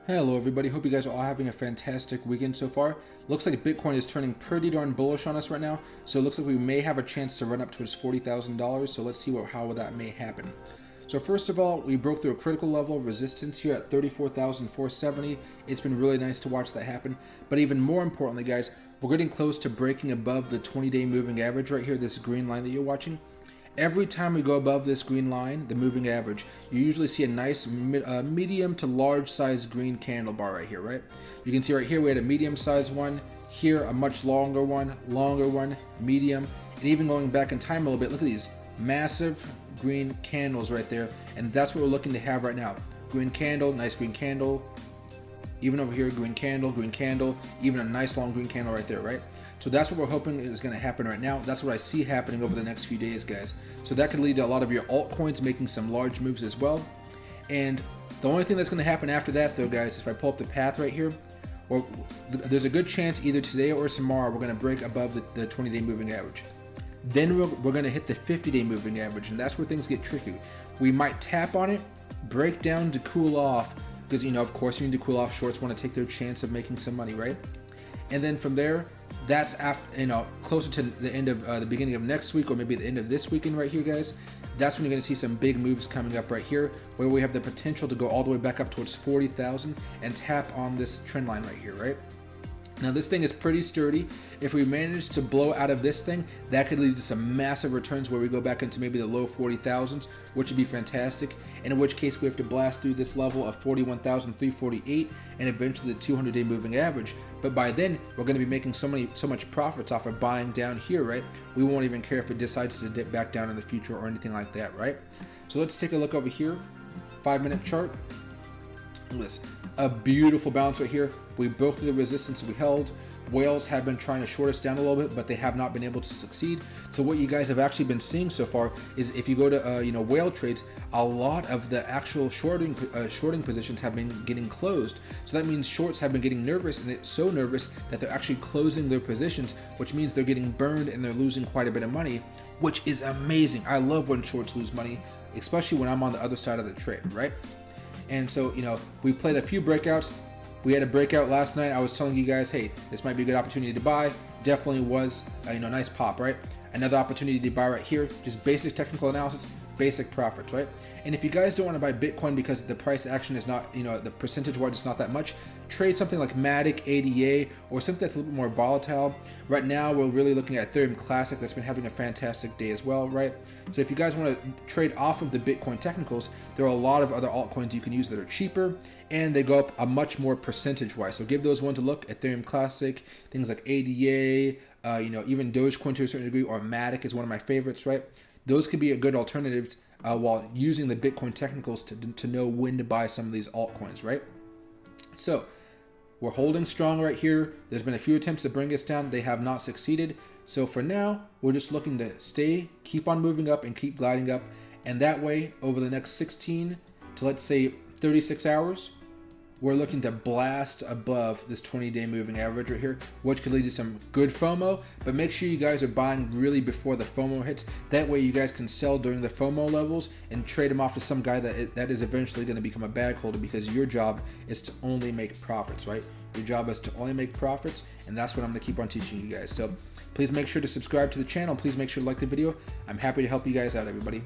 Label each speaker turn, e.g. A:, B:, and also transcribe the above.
A: Hello everybody, hope you guys are all having a fantastic weekend so far. Looks like Bitcoin is turning pretty darn bullish on us right now, so it looks like we may have a chance to run up towards $40,000, so let's see how that may happen. So first of all, we broke through a critical level of resistance here at 34,470. It's been really nice to watch that happen, but even more importantly guys, we're getting close to breaking above the 20-day moving average right here, this green line that you're watching. Every time we go above this green line, the moving average, you usually see a nice medium to large size green candle bar right here, right? You can see right here we had a medium sized one, here a much longer one, medium, and even going back in time a little bit, look at these massive green candles right there, and that's what we're looking to have right now. Green candle, nice green candle, even over here, green candle, even a nice long green candle right there, right? So that's what we're hoping is going to happen right now. That's what I see happening over the next few days, guys. So that could lead to a lot of your altcoins making some large moves as well. And the only thing that's going to happen after that, though, guys, if I pull up the path right here, or there's a good chance either today or tomorrow we're going to break above the 20-day moving average. Then we're going to hit the 50-day moving average, and that's where things get tricky. We might tap on it, break down to cool off, because, you know, of course you need to cool off. Shorts want to take their chance of making some money, right? And then from there, that's after, you know, closer to the end of the beginning of next week, or maybe the end of this weekend right here, guys. That's when you're going to see some big moves coming up right here, where we have the potential to go all the way back up towards 40,000 and tap on this trend line right here, right? Now this thing is pretty sturdy. If we manage to blow out of this thing, that could lead to some massive returns where we go back into maybe the low 40,000s, which would be fantastic. And in which case we have to blast through this level of 41,348 and eventually the 200-day moving average. But by then, we're going to be making so much profits off of buying down here, right? We won't even care if it decides to dip back down in the future or anything like that, right? So let's take a look over here. 5-minute chart. Look at this. A beautiful bounce right here. We broke through the resistance we held. Whales have been trying to short us down a little bit, but they have not been able to succeed. So what you guys have actually been seeing so far is, if you go to whale trades, a lot of the actual shorting positions have been getting closed. So that means shorts have been getting nervous, and it's so nervous that they're actually closing their positions, which means they're getting burned and they're losing quite a bit of money, which is amazing. I love when shorts lose money, especially when I'm on the other side of the trade, right? And so, you know, we played a few breakouts. We had a breakout last night. I was telling you guys, hey, this might be a good opportunity to buy. Definitely was, nice pop, right? Another opportunity to buy right here. Just basic technical analysis, basic profits, right? And if you guys don't want to buy Bitcoin because the price action is not, the percentage-wise is not that much, trade something like Matic, ADA, or something that's a little bit more volatile. Right now, we're really looking at Ethereum Classic. That's been having a fantastic day as well, right? So if you guys want to trade off of the Bitcoin technicals, there are a lot of other altcoins you can use that are cheaper, and they go up a much more percentage-wise. So give those ones a look. Ethereum Classic, things like ADA, even Dogecoin to a certain degree, or Matic is one of my favorites, right? Those could be a good alternative while using the Bitcoin technicals to know when to buy some of these altcoins, right? So we're holding strong right here. There's been a few attempts to bring us down. They have not succeeded. So for now, we're just looking to keep on moving up and keep gliding up. And that way, over the next 16 to, let's say, 36 hours, we're looking to blast above this 20-day moving average right here, which could lead to some good FOMO. But make sure you guys are buying really before the FOMO hits. That way you guys can sell during the FOMO levels and trade them off to some guy that is eventually going to become a bag holder, because your job is to only make profits, right? Your job is to only make profits, and that's what I'm going to keep on teaching you guys. So please make sure to subscribe to the channel. Please make sure to like the video. I'm happy to help you guys out, everybody.